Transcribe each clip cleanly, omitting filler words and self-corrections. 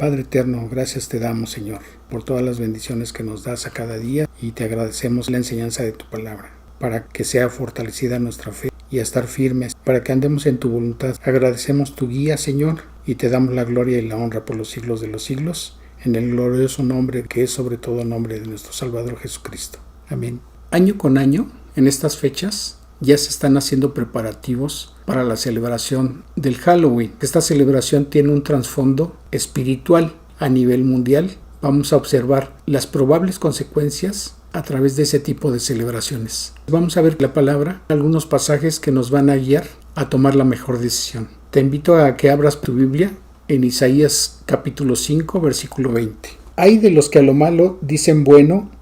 Padre eterno, gracias te damos, Señor, por todas las bendiciones que nos das a cada día y te agradecemos la enseñanza de tu palabra, para que sea fortalecida nuestra fe y a estar firmes, para que andemos en tu voluntad. Agradecemos tu guía, Señor, y te damos la gloria y la honra por los siglos de los siglos, en el glorioso nombre que es sobre todo el nombre de nuestro Salvador Jesucristo. Amén. Año con año, en estas fechas, ya se están haciendo preparativos para la celebración del Halloween. Esta celebración tiene un trasfondo espiritual a nivel mundial. Vamos a observar las probables consecuencias a través de ese tipo de celebraciones. Vamos a ver la palabra, algunos pasajes que nos van a guiar a tomar la mejor decisión. Te invito a que abras tu Biblia en Isaías capítulo 5, versículo 20. Hay de los que a lo malo dicen bueno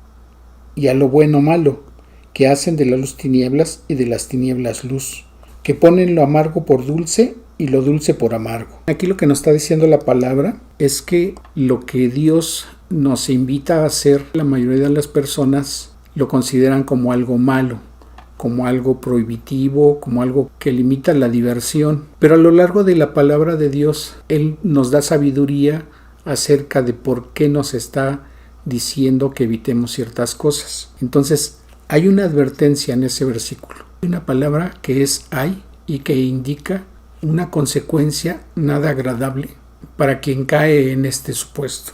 y a lo bueno malo, que hacen de la luz tinieblas y de las tinieblas luz, que ponen lo amargo por dulce y lo dulce por amargo. Aquí lo que nos está diciendo la palabra es que lo que Dios nos invita a hacer, la mayoría de las personas lo consideran como algo malo, como algo prohibitivo, como algo que limita la diversión. Pero a lo largo de la palabra de Dios, Él nos da sabiduría acerca de por qué nos está diciendo que evitemos ciertas cosas. Entonces, hay una advertencia en ese versículo. Hay una palabra que es hay y que indica una consecuencia nada agradable para quien cae en este supuesto.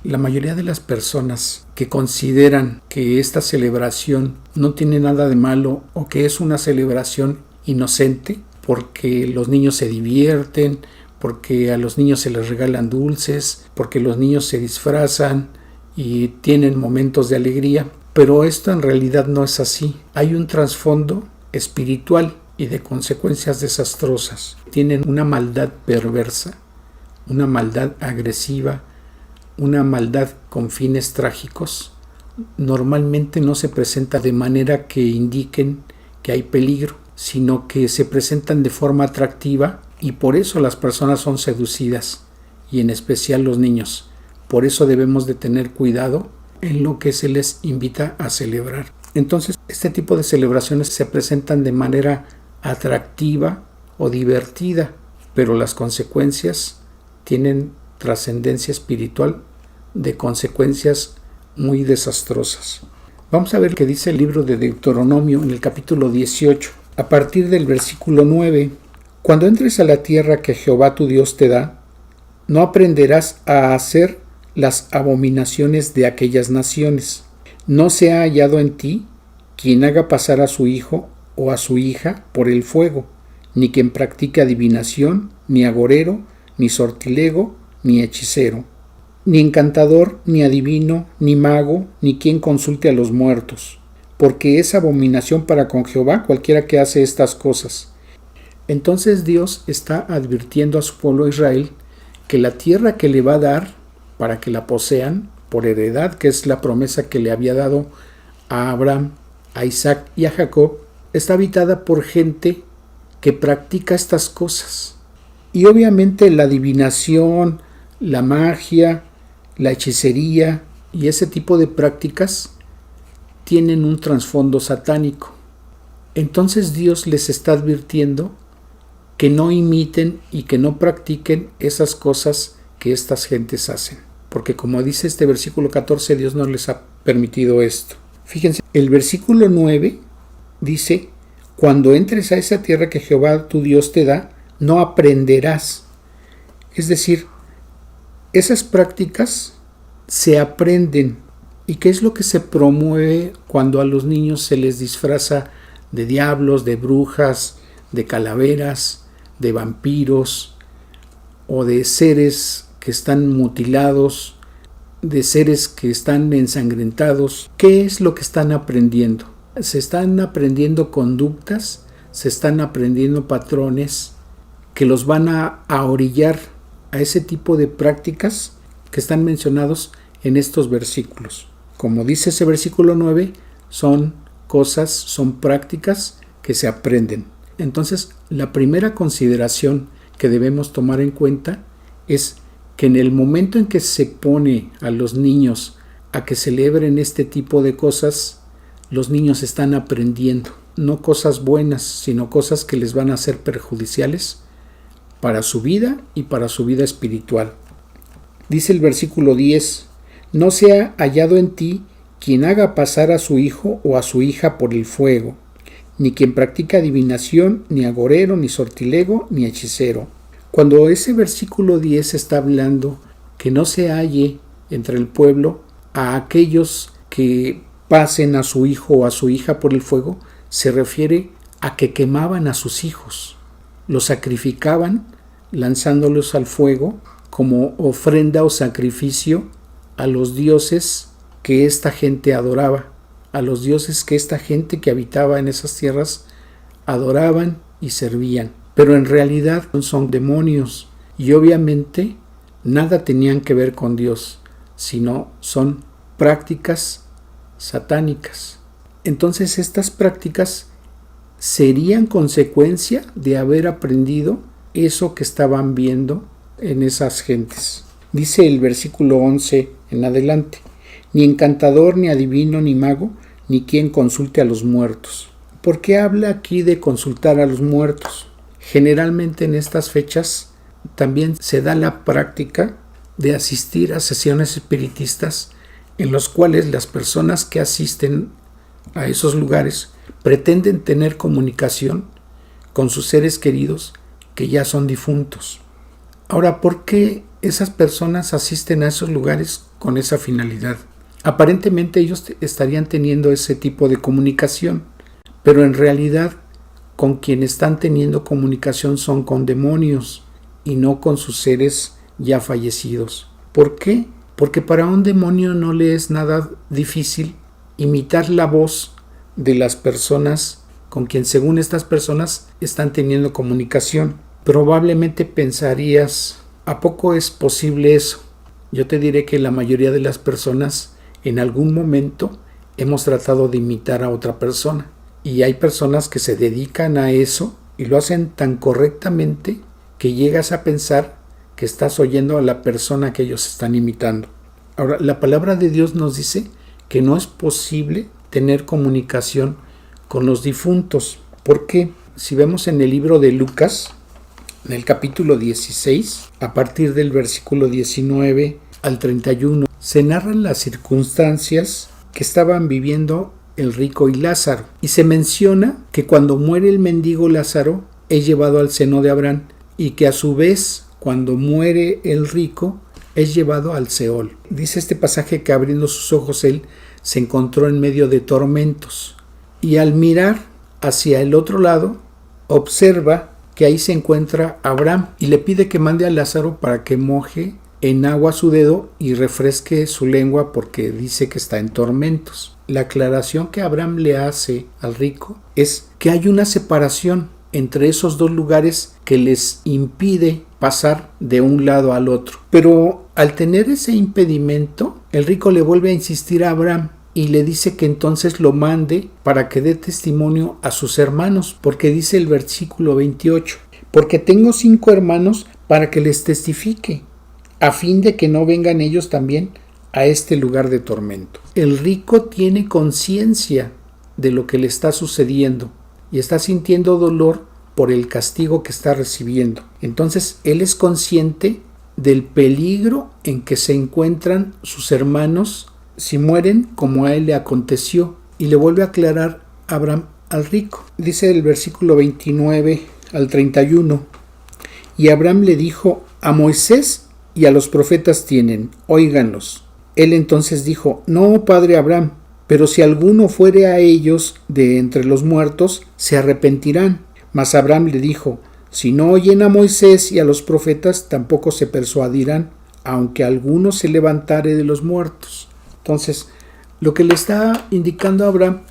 La mayoría de las personas que consideran que esta celebración no tiene nada de malo o que es una celebración inocente porque los niños se divierten, porque a los niños se les regalan dulces, porque los niños se disfrazan y tienen momentos de alegría, pero esto en realidad no es así. Hay un trasfondo espiritual y de consecuencias desastrosas. Tienen una maldad perversa, una maldad agresiva, una maldad con fines trágicos. Normalmente no se presenta de manera que indiquen que hay peligro, sino que se presentan de forma atractiva y por eso las personas son seducidas, y en especial los niños. Por eso debemos de tener cuidado en lo que se les invita a celebrar. Entonces, este tipo de celebraciones se presentan de manera atractiva o divertida, pero las consecuencias tienen trascendencia espiritual de consecuencias muy desastrosas. Vamos a ver qué dice el libro de Deuteronomio en el capítulo 18, a partir del versículo 9. Cuando entres a la tierra que Jehová tu Dios te da, no aprenderás a hacer las abominaciones de aquellas naciones. No se ha hallado en ti quien haga pasar a su hijo o a su hija por el fuego, ni quien practique adivinación, ni agorero, ni sortilego, ni hechicero, ni encantador, ni adivino, ni mago, ni quien consulte a los muertos, porque es abominación para con Jehová cualquiera que hace estas cosas. Entonces Dios está advirtiendo a su pueblo Israel que la tierra que le va a dar para que la posean por heredad, que es la promesa que le había dado a Abraham, a Isaac y a Jacob, está habitada por gente que practica estas cosas. Y obviamente la adivinación, la magia, la hechicería y ese tipo de prácticas tienen un trasfondo satánico. Entonces Dios les está advirtiendo que no imiten y que no practiquen esas cosas que estas gentes hacen. Porque como dice este versículo 14, Dios no les ha permitido esto. Fíjense, el versículo 9 dice: cuando entres a esa tierra que Jehová tu Dios te da, no aprenderás. Es decir, esas prácticas se aprenden. ¿Y qué es lo que se promueve cuando a los niños se les disfraza de diablos, de brujas, de calaveras, de vampiros o de seres que están mutilados, de seres que están ensangrentados? ¿Qué es lo que están aprendiendo? Se están aprendiendo conductas, se están aprendiendo patrones que los van a orillar a ese tipo de prácticas que están mencionados en estos versículos. Como dice ese versículo 9, son cosas, son prácticas que se aprenden. Entonces, la primera consideración que debemos tomar en cuenta es que en el momento en que se pone a los niños a que celebren este tipo de cosas, los niños están aprendiendo, no cosas buenas, sino cosas que les van a ser perjudiciales para su vida y para su vida espiritual. Dice el versículo 10, no sea hallado en ti quien haga pasar a su hijo o a su hija por el fuego, ni quien practica adivinación, ni agorero, ni sortilego, ni hechicero. Cuando ese versículo 10 está hablando que no se halle entre el pueblo a aquellos que pasen a su hijo o a su hija por el fuego, se refiere a que quemaban a sus hijos, los sacrificaban lanzándolos al fuego como ofrenda o sacrificio a los dioses que esta gente adoraba, a los dioses que esta gente que habitaba en esas tierras adoraban y servían. Pero en realidad son demonios y obviamente nada tenían que ver con Dios, sino son prácticas satánicas. Entonces estas prácticas serían consecuencia de haber aprendido eso que estaban viendo en esas gentes. Dice el versículo 11 en adelante, ni encantador, ni adivino, ni mago, ni quien consulte a los muertos. ¿Por qué habla aquí de consultar a los muertos? Generalmente en estas fechas también se da la práctica de asistir a sesiones espiritistas en los cuales las personas que asisten a esos lugares pretenden tener comunicación con sus seres queridos que ya son difuntos. Ahora, ¿por qué esas personas asisten a esos lugares con esa finalidad? Aparentemente ellos estarían teniendo ese tipo de comunicación, pero en realidad con quien están teniendo comunicación son con demonios y no con sus seres ya fallecidos. ¿Por qué? Porque para un demonio no le es nada difícil imitar la voz de las personas con quien según estas personas están teniendo comunicación. Probablemente pensarías, ¿a poco es posible eso? Yo te diré que la mayoría de las personas en algún momento hemos tratado de imitar a otra persona. Y hay personas que se dedican a eso y lo hacen tan correctamente que llegas a pensar que estás oyendo a la persona que ellos están imitando. Ahora, la palabra de Dios nos dice que no es posible tener comunicación con los difuntos. ¿Por qué? Si vemos en el libro de Lucas, en el capítulo 16, a partir del versículo 19 al 31, se narran las circunstancias que estaban viviendo el rico y Lázaro. Y se menciona que cuando muere el mendigo Lázaro, es llevado al seno de Abraham, y que a su vez, cuando muere el rico, es llevado al Seol. Dice este pasaje que abriendo sus ojos él se encontró en medio de tormentos. Y al mirar hacia el otro lado, observa que ahí se encuentra Abraham y le pide que mande a Lázaro para que moje en agua su dedo y refresque su lengua porque dice que está en tormentos. La aclaración que Abraham le hace al rico es que hay una separación entre esos dos lugares que les impide pasar de un lado al otro. Pero al tener ese impedimento, el rico le vuelve a insistir a Abraham y le dice que entonces lo mande para que dé testimonio a sus hermanos, porque dice el versículo 28, porque tengo 5 hermanos para que les testifique, a fin de que no vengan ellos también a este lugar de tormento. El rico tiene conciencia de lo que le está sucediendo y está sintiendo dolor por el castigo que está recibiendo. Entonces él es consciente del peligro en que se encuentran sus hermanos si mueren como a él le aconteció, y le vuelve a aclarar Abraham al rico. Dice el versículo 29 al 31, y Abraham le dijo, a Moisés y a los profetas tienen, óiganlos. Él entonces dijo, no, padre Abraham, pero si alguno fuere a ellos de entre los muertos, se arrepentirán. Mas Abraham le dijo, si no oyen a Moisés y a los profetas, tampoco se persuadirán, aunque alguno se levantare de los muertos. Entonces, lo que le está indicando a Abraham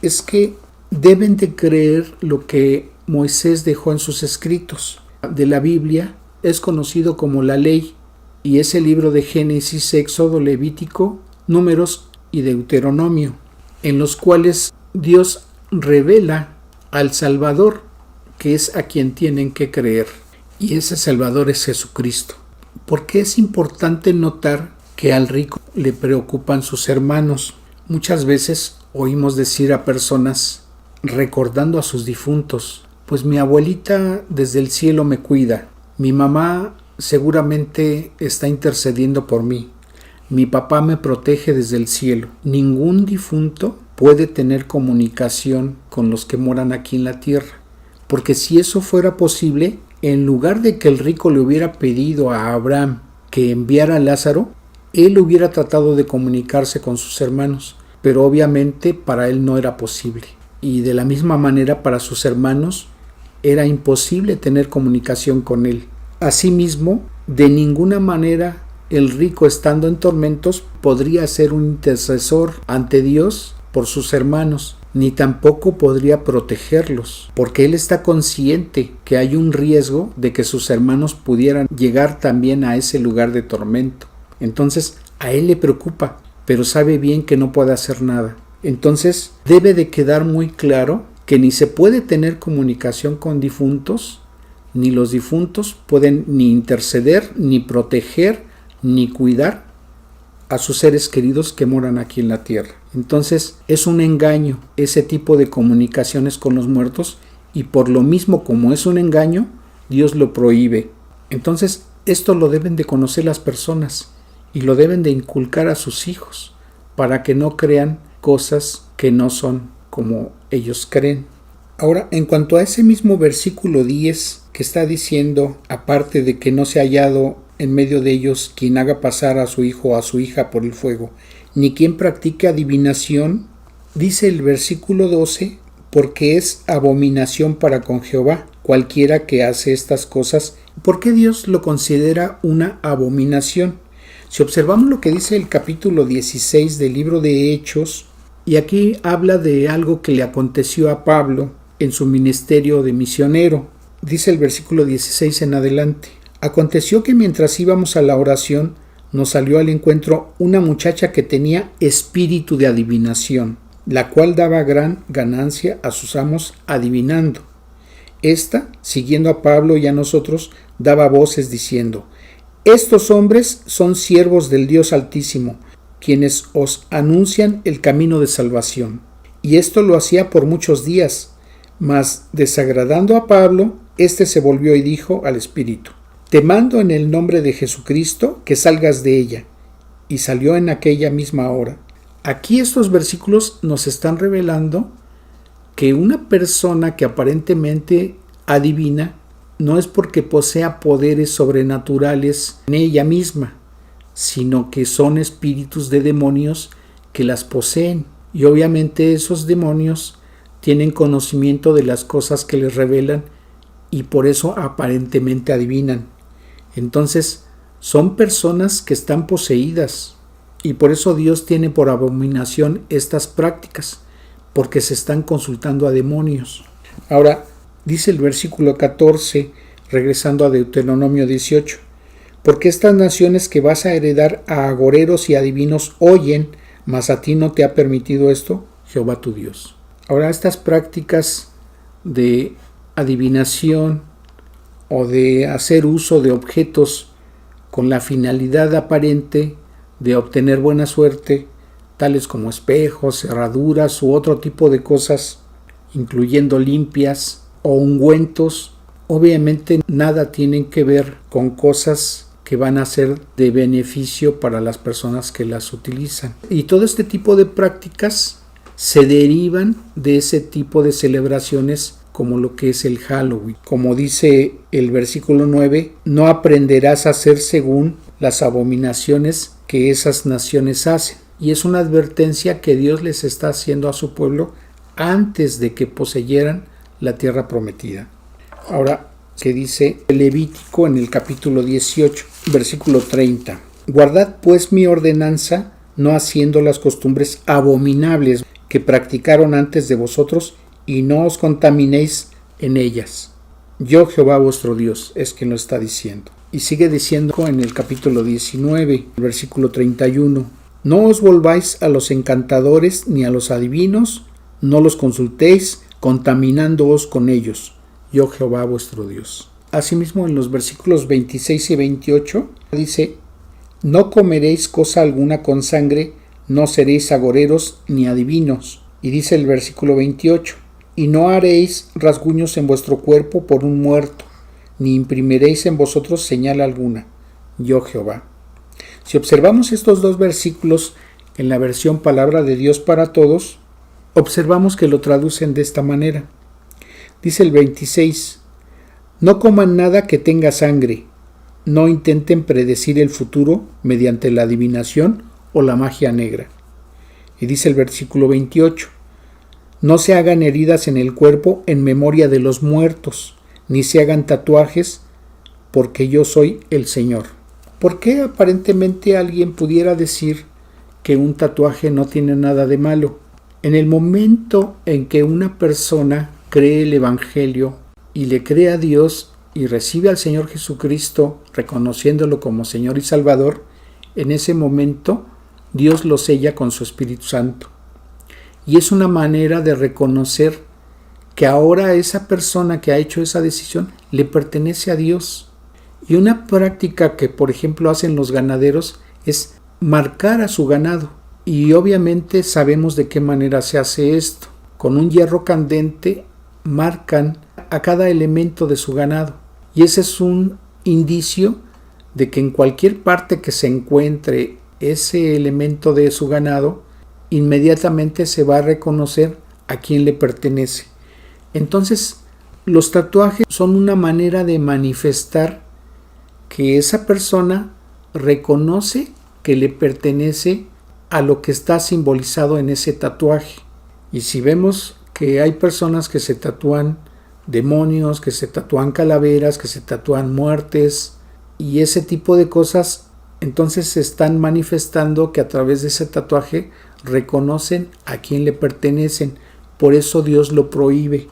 es que deben de creer lo que Moisés dejó en sus escritos. De la Biblia es conocido como la ley, y es el libro de Génesis, Éxodo, Levítico, Números y Deuteronomio, en los cuales Dios revela al Salvador, que es a quien tienen que creer, y ese Salvador es Jesucristo. ¿Por qué es importante notar que al rico le preocupan sus hermanos? Muchas veces oímos decir a personas recordando a sus difuntos, pues mi abuelita desde el cielo me cuida, mi mamá seguramente está intercediendo por mí. Mi papá me protege desde el cielo. Ningún difunto puede tener comunicación con los que moran aquí en la tierra, porque si eso fuera posible, en lugar de que el rico le hubiera pedido a Abraham que enviara a Lázaro, él hubiera tratado de comunicarse con sus hermanos, pero obviamente para él no era posible. Y de la misma manera para sus hermanos era imposible tener comunicación con él. Asimismo, de ninguna manera el rico, estando en tormentos, podría ser un intercesor ante Dios por sus hermanos, ni tampoco podría protegerlos, porque él está consciente que hay un riesgo de que sus hermanos pudieran llegar también a ese lugar de tormento. Entonces a él le preocupa, pero sabe bien que no puede hacer nada. Entonces debe de quedar muy claro que ni se puede tener comunicación con difuntos, ni los difuntos pueden ni interceder, ni proteger, ni cuidar a sus seres queridos que moran aquí en la tierra. Entonces es un engaño ese tipo de comunicaciones con los muertos, y por lo mismo, como es un engaño, Dios lo prohíbe. Entonces esto lo deben de conocer las personas y lo deben de inculcar a sus hijos para que no crean cosas que no son como ellos creen. Ahora, en cuanto a ese mismo versículo 10 que está diciendo, aparte de que no se ha hallado en medio de ellos quien haga pasar a su hijo o a su hija por el fuego, ni quien practique adivinación, dice el versículo 12, porque es abominación para con Jehová cualquiera que hace estas cosas. ¿Por qué Dios lo considera una abominación? Si observamos lo que dice el capítulo 16 del libro de Hechos, y aquí habla de algo que le aconteció a Pablo en su ministerio de misionero. Dice el versículo 16 en adelante: aconteció que mientras íbamos a la oración, nos salió al encuentro una muchacha que tenía espíritu de adivinación, la cual daba gran ganancia a sus amos adivinando. Esta, siguiendo a Pablo y a nosotros, daba voces diciendo: estos hombres son siervos del Dios Altísimo, quienes os anuncian el camino de salvación. Y esto lo hacía por muchos días, mas desagradando a Pablo, éste se volvió y dijo al espíritu: te mando en el nombre de Jesucristo que salgas de ella. Y salió en aquella misma hora. Aquí estos versículos nos están revelando que una persona que aparentemente adivina no es porque posea poderes sobrenaturales en ella misma, sino que son espíritus de demonios que las poseen. Y obviamente esos demonios tienen conocimiento de las cosas que les revelan y por eso aparentemente adivinan. Entonces son personas que están poseídas, y por eso Dios tiene por abominación estas prácticas, porque se están consultando a demonios. Ahora dice el versículo 14, regresando a Deuteronomio 18: porque estas naciones que vas a heredar a agoreros y adivinos oyen, mas a ti no te ha permitido esto Jehová tu Dios. Ahora, estas prácticas de adivinación o de hacer uso de objetos con la finalidad aparente de obtener buena suerte, tales como espejos, cerraduras u otro tipo de cosas, incluyendo limpias o ungüentos, obviamente nada tienen que ver con cosas que van a ser de beneficio para las personas que las utilizan. Y todo este tipo de prácticas se derivan de ese tipo de celebraciones, como lo que es el Halloween. Como dice el versículo 9, no aprenderás a hacer según las abominaciones que esas naciones hacen. Y es una advertencia que Dios les está haciendo a su pueblo antes de que poseyeran la tierra prometida. Ahora, que dice Levítico en el capítulo 18, versículo 30. Guardad pues mi ordenanza, no haciendo las costumbres abominables que practicaron antes de vosotros, y no os contaminéis en ellas. Yo, Jehová vuestro Dios, es quien lo está diciendo. Y sigue diciendo en el capítulo 19, versículo 31. No os volváis a los encantadores ni a los adivinos, no los consultéis, contaminándoos con ellos. Yo, Jehová vuestro Dios. Asimismo, en los versículos 26 y 28 dice: no comeréis cosa alguna con sangre, no seréis agoreros ni adivinos. Y dice el versículo 28: y no haréis rasguños en vuestro cuerpo por un muerto, ni imprimiréis en vosotros señal alguna, yo Jehová. Si observamos estos dos versículos en la versión Palabra de Dios para Todos, observamos que lo traducen de esta manera. Dice el 26, no coman nada que tenga sangre, no intenten predecir el futuro mediante la adivinación o la magia negra. Y dice el versículo 28, no se hagan heridas en el cuerpo en memoria de los muertos, ni se hagan tatuajes, porque yo soy el Señor. ¿Por qué aparentemente alguien pudiera decir que un tatuaje no tiene nada de malo? En el momento en que una persona cree el Evangelio y le cree a Dios y recibe al Señor Jesucristo reconociéndolo como Señor y Salvador, en ese momento Dios lo sella con su Espíritu Santo. Y es una manera de reconocer que ahora esa persona que ha hecho esa decisión le pertenece a Dios. Y una práctica que, por ejemplo, hacen los ganaderos es marcar a su ganado. Y obviamente sabemos de qué manera se hace esto. Con un hierro candente marcan a cada elemento de su ganado. Y ese es un indicio de que en cualquier parte que se encuentre ese elemento de su ganado, inmediatamente se va a reconocer a quién le pertenece. Entonces, los tatuajes son una manera de manifestar que esa persona reconoce que le pertenece a lo que está simbolizado en ese tatuaje. Y si vemos que hay personas que se tatúan demonios, que se tatúan calaveras, que se tatúan muertes y ese tipo de cosas, entonces se están manifestando que a través de ese tatuaje reconocen a quién le pertenecen. Por eso Dios lo prohíbe.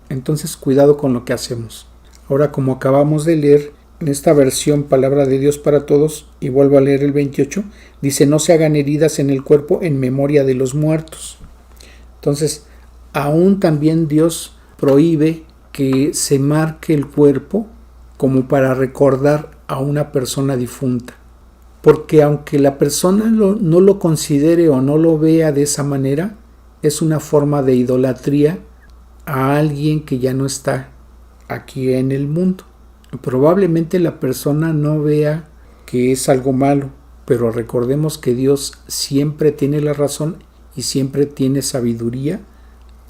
Entonces cuidado con lo que hacemos. Ahora, como acabamos de leer en esta versión Palabra de Dios para Todos, y vuelvo a leer el 28, dice no se hagan heridas en el cuerpo en memoria de los muertos. Entonces, aún también Dios prohíbe que se marque el cuerpo como para recordar a una persona difunta. Porque aunque la persona no lo considere o no lo vea de esa manera, es una forma de idolatría a alguien que ya no está aquí en el mundo. Probablemente la persona no vea que es algo malo, pero recordemos que Dios siempre tiene la razón y siempre tiene sabiduría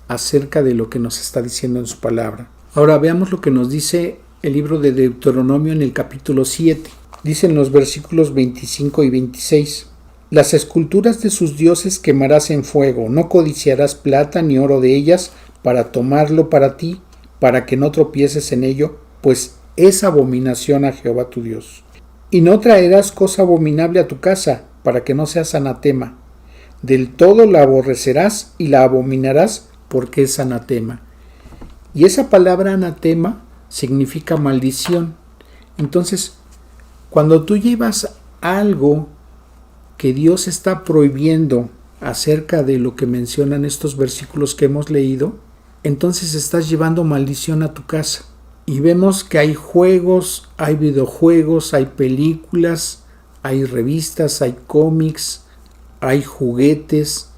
acerca de lo que nos está diciendo en su palabra. Ahora veamos lo que nos dice el libro de Deuteronomio en el capítulo 7. Dicen los versículos 25 y 26. Las esculturas de sus dioses quemarás en fuego, no codiciarás plata ni oro de ellas para tomarlo para ti, para que no tropieces en ello, pues es abominación a Jehová tu Dios. Y no traerás cosa abominable a tu casa, para que no seas anatema. Del todo la aborrecerás y la abominarás, porque es anatema. Y esa palabra anatema significa maldición. Entonces, cuando tú llevas algo que Dios está prohibiendo acerca de lo que mencionan estos versículos que hemos leído, entonces estás llevando maldición a tu casa. Y vemos que hay juegos, hay videojuegos, hay películas, hay revistas, hay cómics, hay juguetes,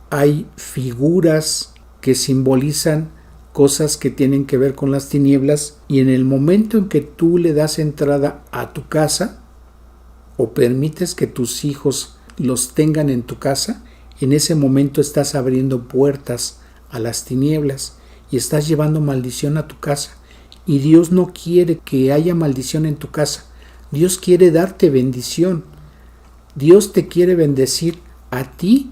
hay figuras que simbolizan cosas que tienen que ver con las tinieblas, y en el momento en que tú le das entrada a tu casa o permites que tus hijos los tengan en tu casa, en ese momento estás abriendo puertas a las tinieblas y estás llevando maldición a tu casa. Y Dios no quiere que haya maldición en tu casa. Dios quiere darte bendición. Dios te quiere bendecir a ti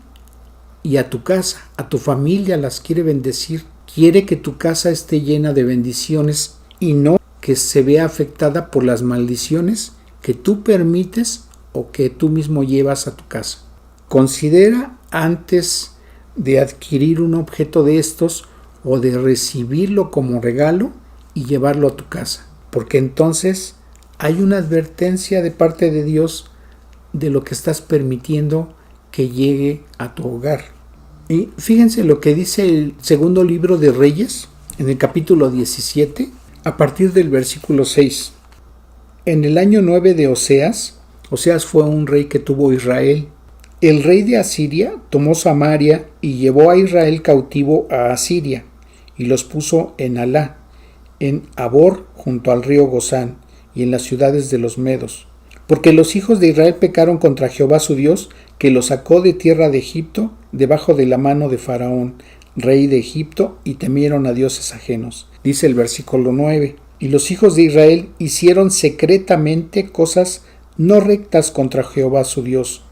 y a tu casa, a tu familia las quiere bendecir. Quiere que tu casa esté llena de bendiciones y no que se vea afectada por las maldiciones que tú permites o que tú mismo llevas a tu casa. Considera antes de adquirir un objeto de estos o de recibirlo como regalo y llevarlo a tu casa, porque entonces hay una advertencia de parte de Dios de lo que estás permitiendo que llegue a tu hogar. Y fíjense lo que dice el segundo libro de Reyes, en el capítulo 17, a partir del versículo 6. En el año 9 de Oseas fue un rey que tuvo Israel. El rey de Asiria tomó Samaria y llevó a Israel cautivo a Asiria, y los puso en Halá, en Habor junto al río Gozán y en las ciudades de los medos. Porque los hijos de Israel pecaron contra Jehová su Dios, que los sacó de tierra de Egipto, debajo de la mano de Faraón, rey de Egipto, y temieron a dioses ajenos. Dice el versículo 9, y los hijos de Israel hicieron secretamente cosas no rectas contra Jehová su Dios,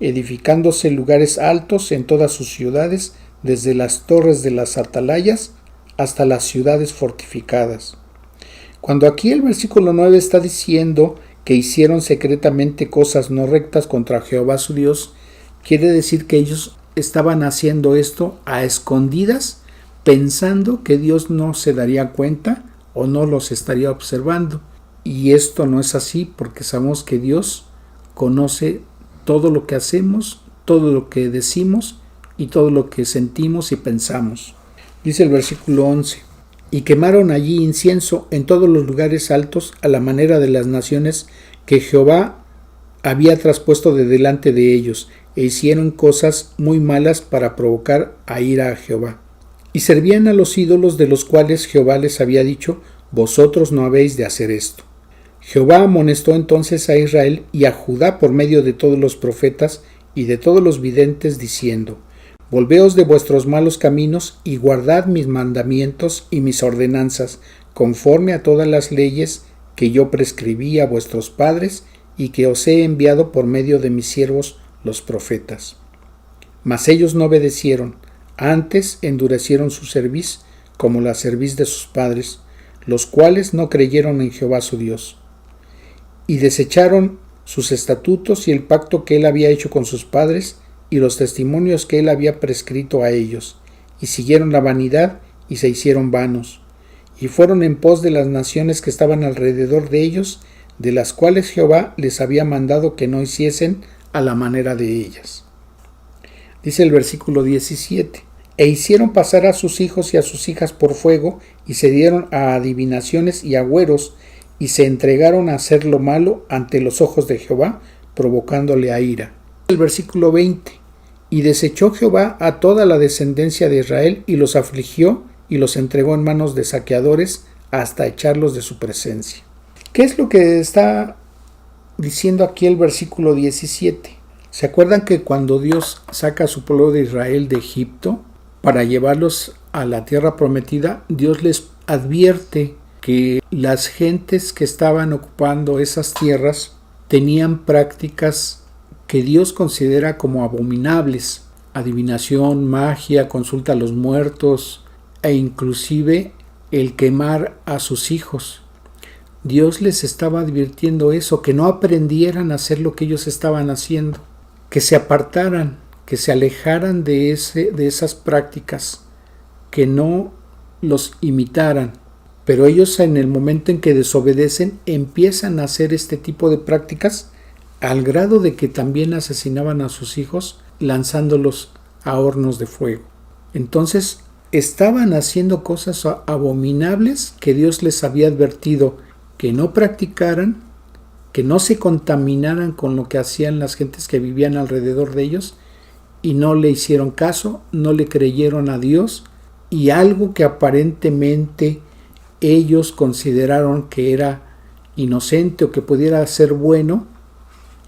edificándose lugares altos en todas sus ciudades, desde las torres de las atalayas hasta las ciudades fortificadas. Cuando aquí el versículo 9 está diciendo que hicieron secretamente cosas no rectas contra Jehová su Dios, quiere decir que ellos estaban haciendo esto a escondidas, pensando que Dios no se daría cuenta o no los estaría observando. Y esto no es así, porque sabemos que Dios conoce todo lo que hacemos, todo lo que decimos y todo lo que sentimos y pensamos. Dice el versículo 11, y quemaron allí incienso en todos los lugares altos a la manera de las naciones que Jehová había traspuesto de delante de ellos, e hicieron cosas muy malas para provocar a ira a Jehová. Y servían a los ídolos de los cuales Jehová les había dicho, vosotros no habéis de hacer esto. Jehová amonestó entonces a Israel y a Judá por medio de todos los profetas y de todos los videntes, diciendo, volveos de vuestros malos caminos y guardad mis mandamientos y mis ordenanzas, conforme a todas las leyes que yo prescribí a vuestros padres y que os he enviado por medio de mis siervos los profetas. Mas ellos no obedecieron, antes endurecieron su cerviz, como la cerviz de sus padres, los cuales no creyeron en Jehová su Dios. Y desecharon sus estatutos y el pacto que él había hecho con sus padres, y los testimonios que él había prescrito a ellos, y siguieron la vanidad y se hicieron vanos, y fueron en pos de las naciones que estaban alrededor de ellos, de las cuales Jehová les había mandado que no hiciesen a la manera de ellas. Dice el versículo 17, e hicieron pasar a sus hijos y a sus hijas por fuego, y se dieron a adivinaciones y agüeros, y se entregaron a hacer lo malo ante los ojos de Jehová, provocándole a ira. El versículo 20, y desechó Jehová a toda la descendencia de Israel, y los afligió, y los entregó en manos de saqueadores, hasta echarlos de su presencia. ¿Qué es lo que está diciendo aquí el versículo 17? ¿Se acuerdan que cuando Dios saca a su pueblo de Israel de Egipto para llevarlos a la tierra prometida, Dios les advierte que las gentes que estaban ocupando esas tierras tenían prácticas que Dios considera como abominables: adivinación, magia, consulta a los muertos e inclusive el quemar a sus hijos. Dios les estaba advirtiendo eso, que no aprendieran a hacer lo que ellos estaban haciendo, que se apartaran, que se alejaran de esas prácticas, que no los imitaran. Pero ellos, en el momento en que desobedecen, empiezan a hacer este tipo de prácticas, al grado de que también asesinaban a sus hijos lanzándolos a hornos de fuego. Entonces estaban haciendo cosas abominables que Dios les había advertido que no practicaran, que no se contaminaran con lo que hacían las gentes que vivían alrededor de ellos, y no le hicieron caso, no le creyeron a Dios, y algo que aparentemente ellos consideraron que era inocente o que pudiera ser bueno,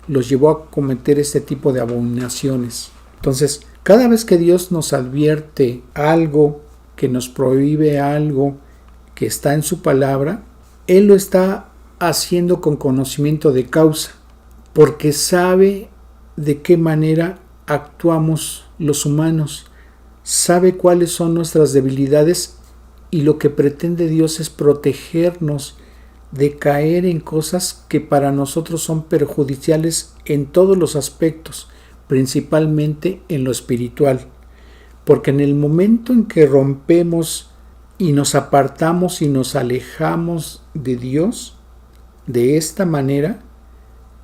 los llevó a cometer este tipo de abominaciones. Entonces, cada vez que Dios nos advierte algo, que nos prohíbe algo que está en su palabra, Él lo está haciendo con conocimiento de causa, porque sabe de qué manera actuamos los humanos, sabe cuáles son nuestras debilidades, y lo que pretende Dios es protegernos de caer en cosas que para nosotros son perjudiciales en todos los aspectos, principalmente en lo espiritual. Porque en el momento en que rompemos y nos apartamos y nos alejamos de Dios, de esta manera,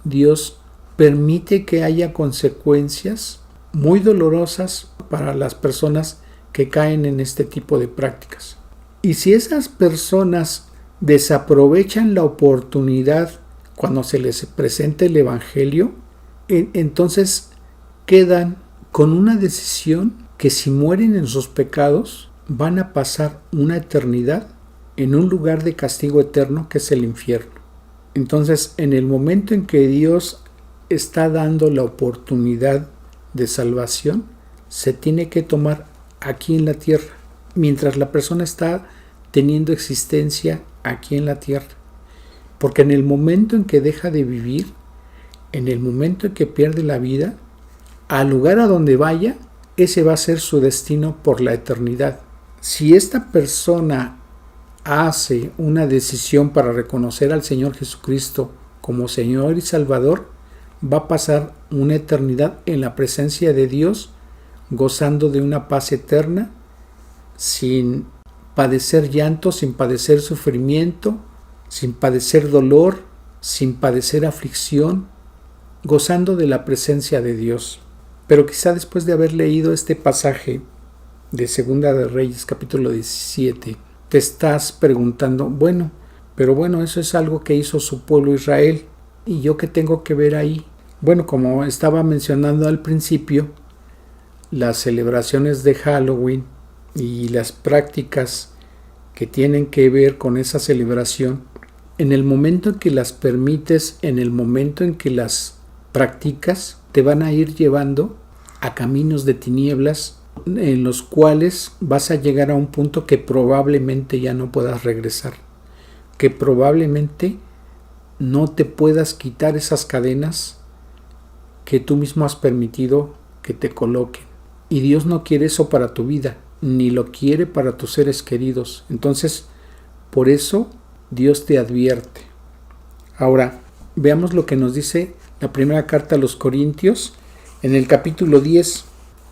Dios permite que haya consecuencias muy dolorosas para las personas que caen en este tipo de prácticas. Y si esas personas desaprovechan la oportunidad cuando se les presenta el Evangelio, entonces quedan con una decisión que si mueren en sus pecados van a pasar una eternidad en un lugar de castigo eterno que es el infierno. Entonces, en el momento en que Dios está dando la oportunidad de salvación, se tiene que tomar aquí en la tierra, mientras la persona está teniendo existencia aquí en la tierra. Porque en el momento en que deja de vivir, en el momento en que pierde la vida, al lugar a donde vaya, ese va a ser su destino por la eternidad. Si esta persona hace una decisión para reconocer al Señor Jesucristo como Señor y Salvador, va a pasar una eternidad en la presencia de Dios, gozando de una paz eterna, sin padecer llanto, sin padecer sufrimiento, sin padecer dolor, sin padecer aflicción, gozando de la presencia de Dios. Pero quizá después de haber leído este pasaje de Segunda de Reyes, capítulo 17, te estás preguntando, pero eso es algo que hizo su pueblo Israel, ¿y yo qué tengo que ver ahí? Bueno, como estaba mencionando al principio, las celebraciones de Halloween y las prácticas que tienen que ver con esa celebración, en el momento en que las permites, en el momento en que las practicas, te van a ir llevando a caminos de tinieblas en los cuales vas a llegar a un punto que probablemente ya no puedas regresar, que probablemente no te puedas quitar esas cadenas que tú mismo has permitido que te coloquen. Y Dios no quiere eso para tu vida, ni lo quiere para tus seres queridos. Entonces, por eso Dios te advierte. Ahora, veamos lo que nos dice la primera carta a los Corintios, en el capítulo 10,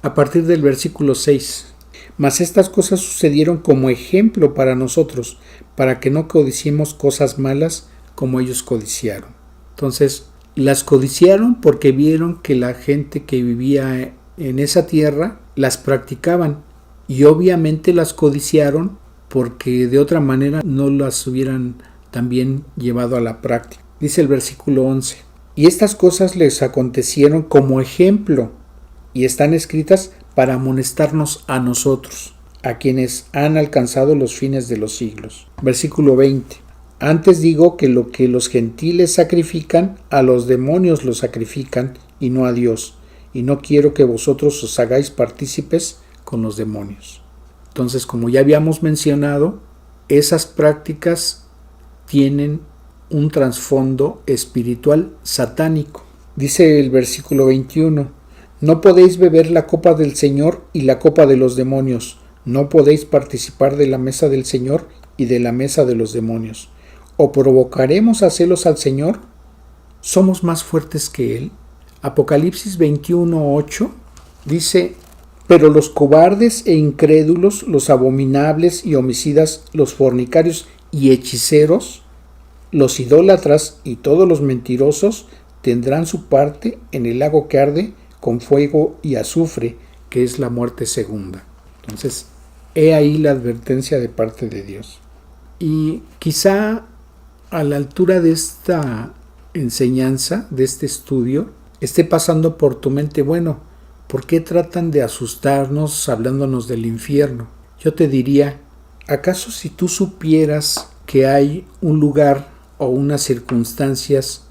a partir del versículo 6. Mas estas cosas sucedieron como ejemplo para nosotros, para que no codiciemos cosas malas como ellos codiciaron. Entonces, las codiciaron porque vieron que la gente que vivía en esa tierra las practicaban, y obviamente las codiciaron porque de otra manera no las hubieran también llevado a la práctica. Dice el versículo 11: y estas cosas les acontecieron como ejemplo, y están escritas para amonestarnos a nosotros, a quienes han alcanzado los fines de los siglos. Versículo 20: antes digo que lo que los gentiles sacrifican, a los demonios lo sacrifican, y no a Dios, y no quiero que vosotros os hagáis partícipes con los demonios. Entonces, como ya habíamos mencionado, esas prácticas tienen un trasfondo espiritual satánico. Dice el versículo 21: no podéis beber la copa del Señor y la copa de los demonios, no podéis participar de la mesa del Señor y de la mesa de los demonios. ¿O provocaremos a celos al Señor? ¿Somos más fuertes que Él? Apocalipsis 21:8 dice: pero los cobardes e incrédulos, los abominables y homicidas, los fornicarios y hechiceros, los idólatras y todos los mentirosos tendrán su parte en el lago que arde con fuego y azufre, que es la muerte segunda. Entonces, he ahí la advertencia de parte de Dios. Y quizá a la altura de esta enseñanza, de este estudio, esté pasando por tu mente, ¿por qué tratan de asustarnos hablándonos del infierno? Yo te diría, ¿acaso si tú supieras que hay un lugar o unas circunstancias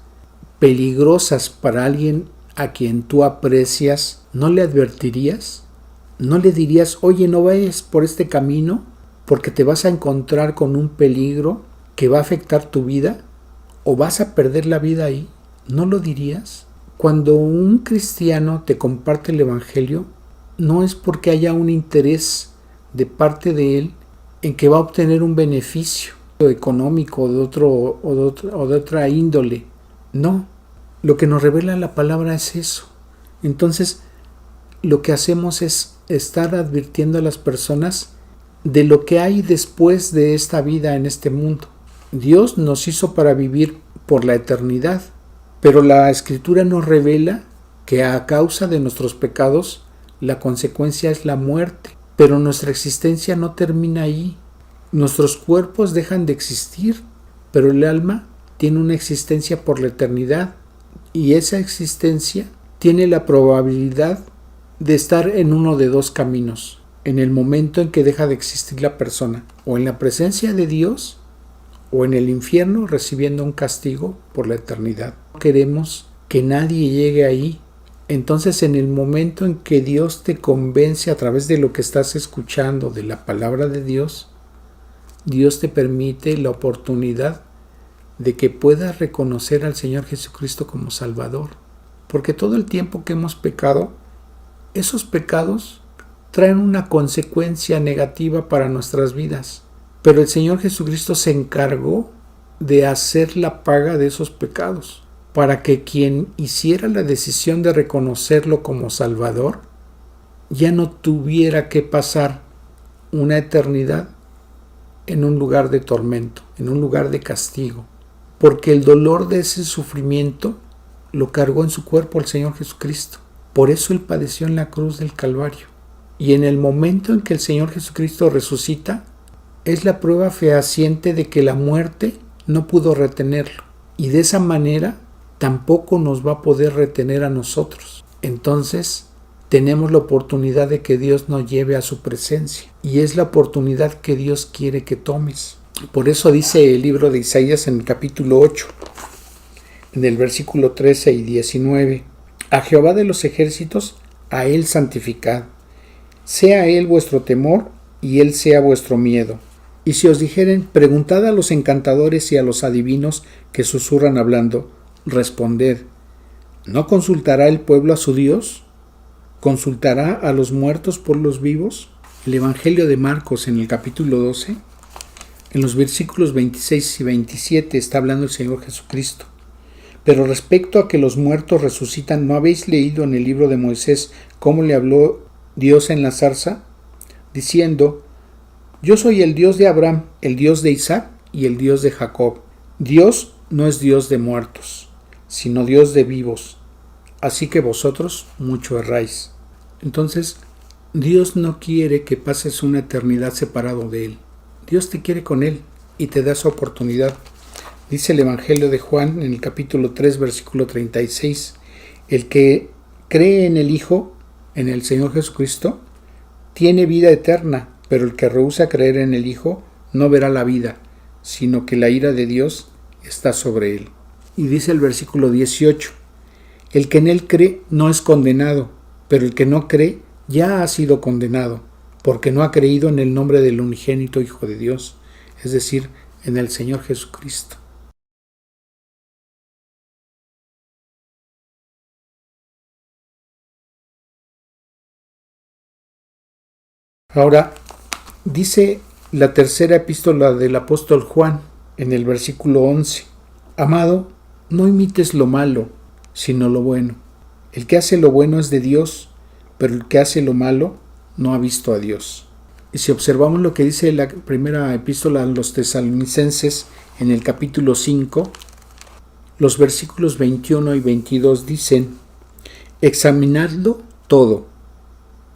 peligrosas para alguien a quien tú aprecias, no le advertirías? ¿No le dirías, oye, no vayas por este camino porque te vas a encontrar con un peligro que va a afectar tu vida o vas a perder la vida ahí? ¿No lo dirías? Cuando un cristiano te comparte el Evangelio, no es porque haya un interés de parte de él en que va a obtener un beneficio económico o de otra índole. No, lo que nos revela la palabra es eso. Entonces, lo que hacemos es estar advirtiendo a las personas de lo que hay después de esta vida en este mundo. Dios nos hizo para vivir por la eternidad. Pero la Escritura nos revela que a causa de nuestros pecados, la consecuencia es la muerte. Pero nuestra existencia no termina ahí. Nuestros cuerpos dejan de existir, pero el alma tiene una existencia por la eternidad. Y esa existencia tiene la probabilidad de estar en uno de dos caminos. en el momento en que deja de existir la persona, o en la presencia de Dios, o en el infierno recibiendo un castigo por la eternidad. No queremos que nadie llegue ahí. Entonces, en el momento en que Dios te convence a través de lo que estás escuchando de la palabra de Dios, Dios te permite la oportunidad de que puedas reconocer al Señor Jesucristo como Salvador. Porque todo el tiempo que hemos pecado, esos pecados traen una consecuencia negativa para nuestras vidas. Pero el Señor Jesucristo se encargó de hacer la paga de esos pecados, para que quien hiciera la decisión de reconocerlo como Salvador ya no tuviera que pasar una eternidad en un lugar de tormento, en un lugar de castigo, porque el dolor de ese sufrimiento lo cargó en su cuerpo el Señor Jesucristo. Por eso Él padeció en la cruz del Calvario. Y en el momento en que el Señor Jesucristo resucita, es la prueba fehaciente de que la muerte no pudo retenerlo. Y de esa manera tampoco nos va a poder retener a nosotros. Entonces tenemos la oportunidad de que Dios nos lleve a su presencia. Y es la oportunidad que Dios quiere que tomes. Por eso dice el libro de Isaías en el capítulo 8, en el versículo 13 y 19. A Jehová de los ejércitos, a Él santificad. Sea Él vuestro temor y Él sea vuestro miedo. Y si os dijeren, preguntad a los encantadores y a los adivinos que susurran hablando, responded, ¿no consultará el pueblo a su Dios? ¿Consultará a los muertos por los vivos? El Evangelio de Marcos en el capítulo 12, en los versículos 26 y 27 está hablando el Señor Jesucristo. Pero respecto a que los muertos resucitan, ¿no habéis leído en el libro de Moisés cómo le habló Dios en la zarza? Diciendo, yo soy el Dios de Abraham, el Dios de Isaac y el Dios de Jacob. Dios no es Dios de muertos, sino Dios de vivos. Así que vosotros mucho erráis. Entonces, Dios no quiere que pases una eternidad separado de Él. Dios te quiere con Él y te da esa oportunidad. Dice el Evangelio de Juan en el capítulo 3, versículo 36, el que cree en el Hijo, en el Señor Jesucristo, tiene vida eterna, pero el que rehúsa creer en el Hijo no verá la vida, sino que la ira de Dios está sobre él. Y dice el versículo 18, el que en Él cree no es condenado, pero el que no cree ya ha sido condenado, porque no ha creído en el nombre del unigénito Hijo de Dios, es decir, en el Señor Jesucristo. Ahora, dice la tercera epístola del apóstol Juan en el versículo 11, amado, no imites lo malo, sino lo bueno. El que hace lo bueno es de Dios, pero el que hace lo malo no ha visto a Dios. Y si observamos lo que dice la primera epístola a los tesalonicenses en el capítulo 5, los versículos 21 y 22 dicen, examinadlo todo,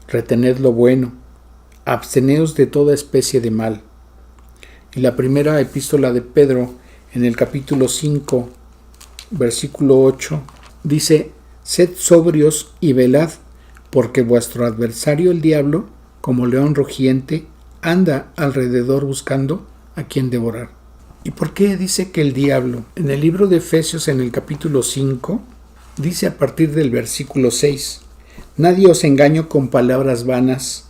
retened lo bueno, absteneos de toda especie de mal. Y la primera epístola de Pedro, en el capítulo 5, versículo 8, dice, sed sobrios y velad, porque vuestro adversario el diablo, como león rugiente, anda alrededor buscando a quien devorar. ¿Y por qué dice que el diablo? En el libro de Efesios, en el capítulo 5, dice a partir del versículo 6, nadie os engañe con palabras vanas,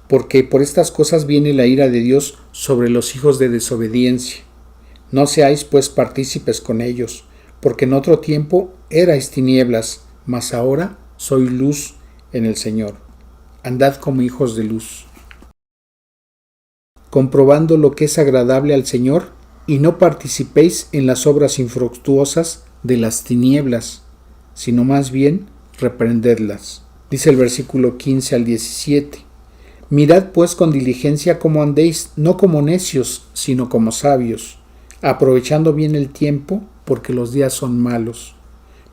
porque por estas cosas viene la ira de Dios sobre los hijos de desobediencia. No seáis pues partícipes con ellos, porque en otro tiempo erais tinieblas, mas ahora sois luz en el Señor. Andad como hijos de luz, comprobando lo que es agradable al Señor, y no participéis en las obras infructuosas de las tinieblas, sino más bien reprendedlas. Dice el versículo 15 al 17. Mirad pues con diligencia cómo andéis, no como necios, sino como sabios, aprovechando bien el tiempo, porque los días son malos.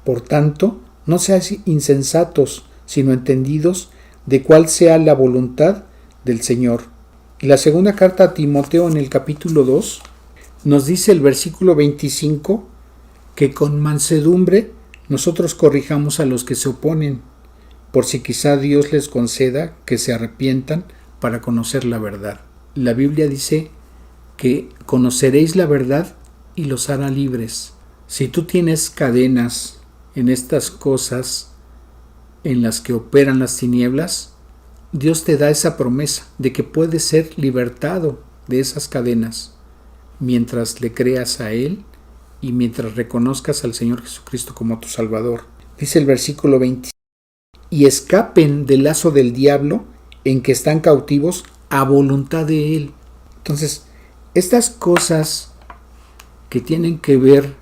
Por tanto, no seáis insensatos, sino entendidos de cuál sea la voluntad del Señor. Y la segunda carta a Timoteo en el capítulo 2 nos dice el versículo 25 que con mansedumbre nosotros corrijamos a los que se oponen, por si quizá Dios les conceda que se arrepientan para conocer la verdad. La Biblia dice que conoceréis la verdad y los hará libres. Si tú tienes cadenas en estas cosas en las que operan las tinieblas, Dios te da esa promesa de que puedes ser libertado de esas cadenas mientras le creas a Él y mientras reconozcas al Señor Jesucristo como tu Salvador. Dice el versículo 20: y escapen del lazo del diablo en que están cautivos a voluntad de Él. Entonces, estas cosas que tienen que ver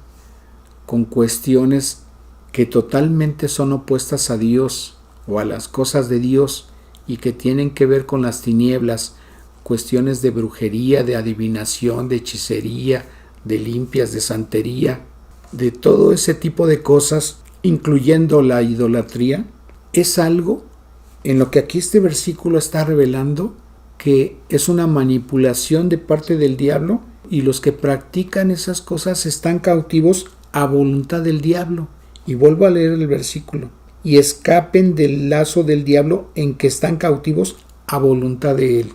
con cuestiones que totalmente son opuestas a Dios o a las cosas de Dios y que tienen que ver con las tinieblas, cuestiones de brujería, de adivinación, de hechicería, de limpias, de santería, de todo ese tipo de cosas, incluyendo la idolatría, es algo en lo que aquí este versículo está revelando que es una manipulación de parte del diablo, y los que practican esas cosas están cautivos a voluntad del diablo. Y vuelvo a leer el versículo: y escapen del lazo del diablo en que están cautivos a voluntad de Él.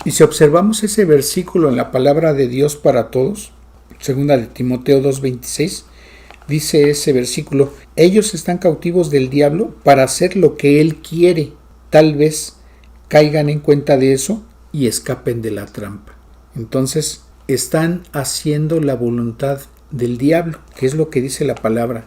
Y si observamos ese versículo en la palabra de Dios para todos, segunda de Timoteo 2:26, dice ese versículo: ellos están cautivos del diablo para hacer lo que él quiere. Tal vez caigan en cuenta de eso y escapen de la trampa. Entonces, están haciendo la voluntad del diablo, que es lo que dice la palabra.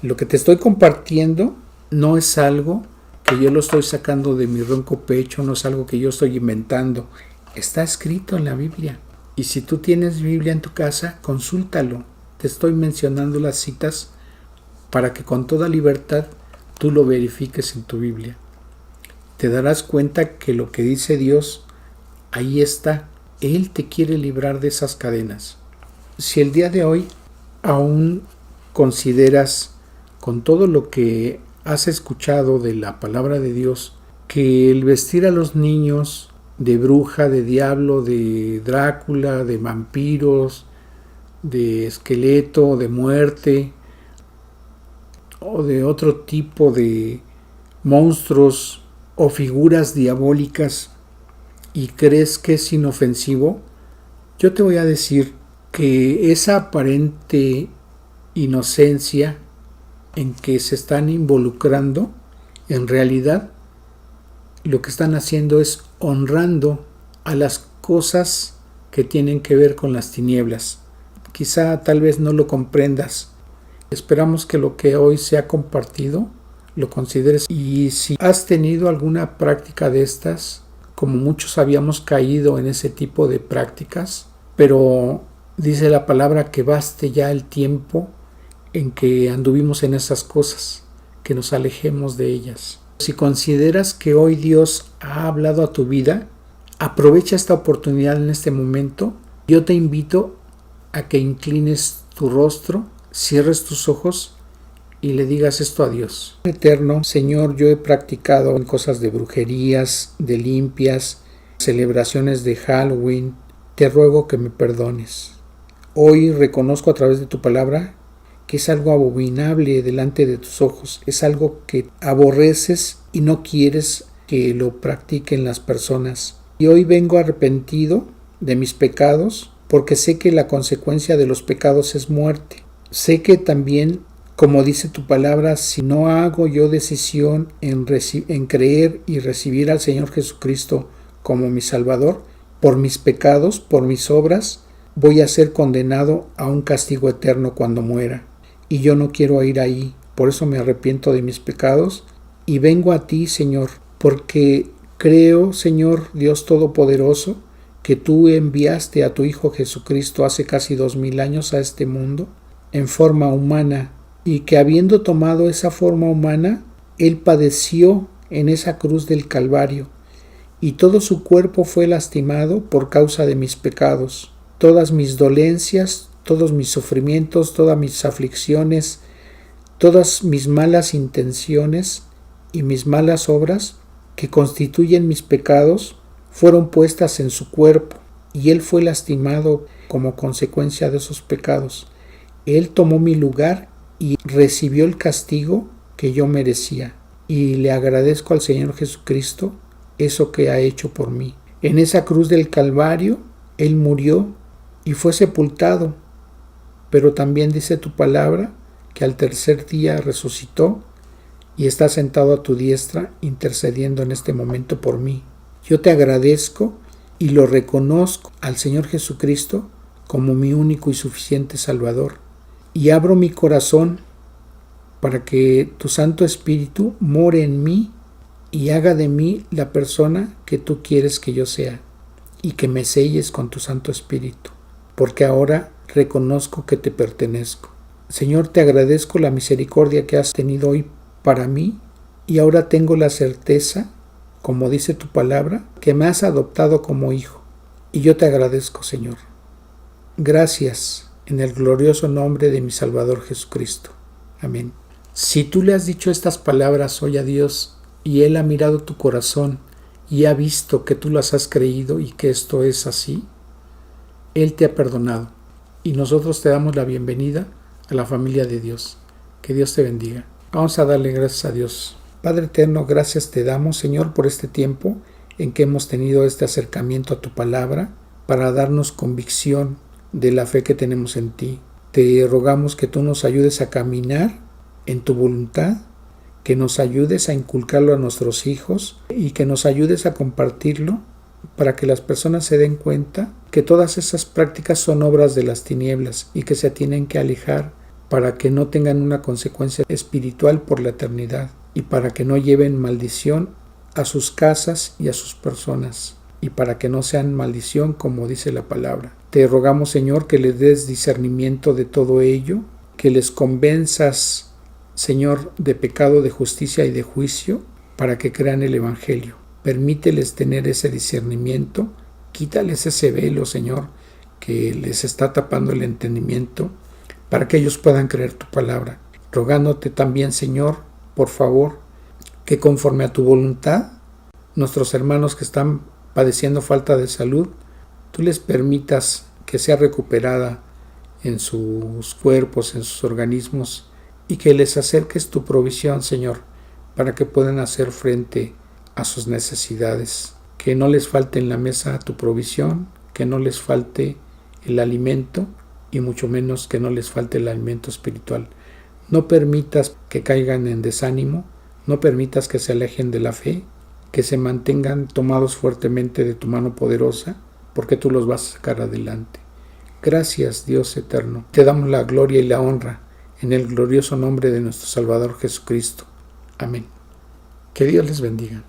Lo que te estoy compartiendo no es algo que yo lo estoy sacando de mi ronco pecho, no es algo que yo estoy inventando. Está escrito en la Biblia. Y si tú tienes Biblia en tu casa, consúltalo. Te estoy mencionando las citas para que con toda libertad tú lo verifiques en tu Biblia. Te darás cuenta que lo que dice Dios, ahí está. Él te quiere librar de esas cadenas. Si el día de hoy aún consideras, con todo lo que has escuchado de la palabra de Dios, que el vestir a los niños de bruja, de diablo, de Drácula, de vampiros, de esqueleto, de muerte o de otro tipo de monstruos o figuras diabólicas y crees que es inofensivo, yo te voy a decir que esa aparente inocencia en que se están involucrando, en realidad lo que están haciendo es honrando a las cosas que tienen que ver con las tinieblas. Quizá tal vez no lo comprendas. Esperamos que lo que hoy se ha compartido lo consideres, y si has tenido alguna práctica de estas, como muchos habíamos caído en ese tipo de prácticas, pero dice la palabra que baste ya el tiempo en que anduvimos en esas cosas, que nos alejemos de ellas. Si consideras que hoy Dios ha hablado a tu vida, aprovecha esta oportunidad en este momento. Yo te invito a que inclines tu rostro, cierres tus ojos y le digas esto a Dios. Eterno Señor, yo he practicado en cosas de brujerías, de limpias, celebraciones de Halloween. Te ruego que me perdones. Hoy reconozco a través de tu palabra que es algo abominable delante de tus ojos, es algo que aborreces y no quieres que lo practiquen las personas. Y hoy vengo arrepentido de mis pecados, porque sé que la consecuencia de los pecados es muerte. Sé que también, como dice tu palabra, si no hago yo decisión en creer y recibir al Señor Jesucristo como mi Salvador, por mis pecados, por mis obras, voy a ser condenado a un castigo eterno cuando muera. Y yo no quiero ir ahí, por eso me arrepiento de mis pecados y vengo a ti, Señor, porque creo, Señor Dios Todopoderoso, que tú enviaste a tu Hijo Jesucristo hace casi 2000 años a este mundo en forma humana, y que habiendo tomado esa forma humana, Él padeció en esa cruz del Calvario, y todo su cuerpo fue lastimado por causa de mis pecados. Todas mis dolencias, todos mis sufrimientos, todas mis aflicciones, todas mis malas intenciones y mis malas obras que constituyen mis pecados fueron puestas en su cuerpo, y Él fue lastimado como consecuencia de esos pecados. Él tomó mi lugar y recibió el castigo que yo merecía, y le agradezco al Señor Jesucristo eso que ha hecho por mí. En esa cruz del Calvario, Él murió y fue sepultado, pero también dice tu palabra que al tercer día resucitó y está sentado a tu diestra intercediendo en este momento por mí. Yo te agradezco y lo reconozco al Señor Jesucristo como mi único y suficiente Salvador, y abro mi corazón para que tu Santo Espíritu more en mí y haga de mí la persona que tú quieres que yo sea, y que me selles con tu Santo Espíritu, porque ahora reconozco que te pertenezco. Señor, te agradezco la misericordia que has tenido hoy para mí, y ahora tengo la certeza, como dice tu palabra, que me has adoptado como hijo, y yo te agradezco, Señor. Gracias en el glorioso nombre de mi Salvador Jesucristo. Amén. Si tú le has dicho estas palabras hoy a Dios y Él ha mirado tu corazón y ha visto que tú las has creído y que esto es así, Él te ha perdonado y nosotros te damos la bienvenida a la familia de Dios. Que Dios te bendiga. Vamos a darle gracias a Dios. Padre eterno, gracias te damos, Señor, por este tiempo en que hemos tenido este acercamiento a tu palabra para darnos convicción de la fe que tenemos en ti. Te rogamos que tú nos ayudes a caminar en tu voluntad, que nos ayudes a inculcarlo a nuestros hijos y que nos ayudes a compartirlo para que las personas se den cuenta que todas esas prácticas son obras de las tinieblas y que se tienen que alejar para que no tengan una consecuencia espiritual por la eternidad y para que no lleven maldición a sus casas y a sus personas y para que no sean maldición como dice la palabra. Te rogamos, Señor, que les des discernimiento de todo ello, que les convenzas, Señor, de pecado, de justicia y de juicio para que crean el Evangelio. Permíteles tener ese discernimiento, quítales ese velo, Señor, que les está tapando el entendimiento para que ellos puedan creer tu palabra. Rogándote también, Señor, por favor, que conforme a tu voluntad, nuestros hermanos que están padeciendo falta de salud, tú les permitas que sea recuperada en sus cuerpos, en sus organismos, y que les acerques tu provisión, Señor, para que puedan hacer frente a sus necesidades. Que no les falte en la mesa tu provisión, que no les falte el alimento y mucho menos que no les falte el alimento espiritual. No permitas que caigan en desánimo, no permitas que se alejen de la fe, que se mantengan tomados fuertemente de tu mano poderosa, porque tú los vas a sacar adelante. Gracias, Dios eterno. Te damos la gloria y la honra en el glorioso nombre de nuestro Salvador Jesucristo. Amén. Que Dios les bendiga.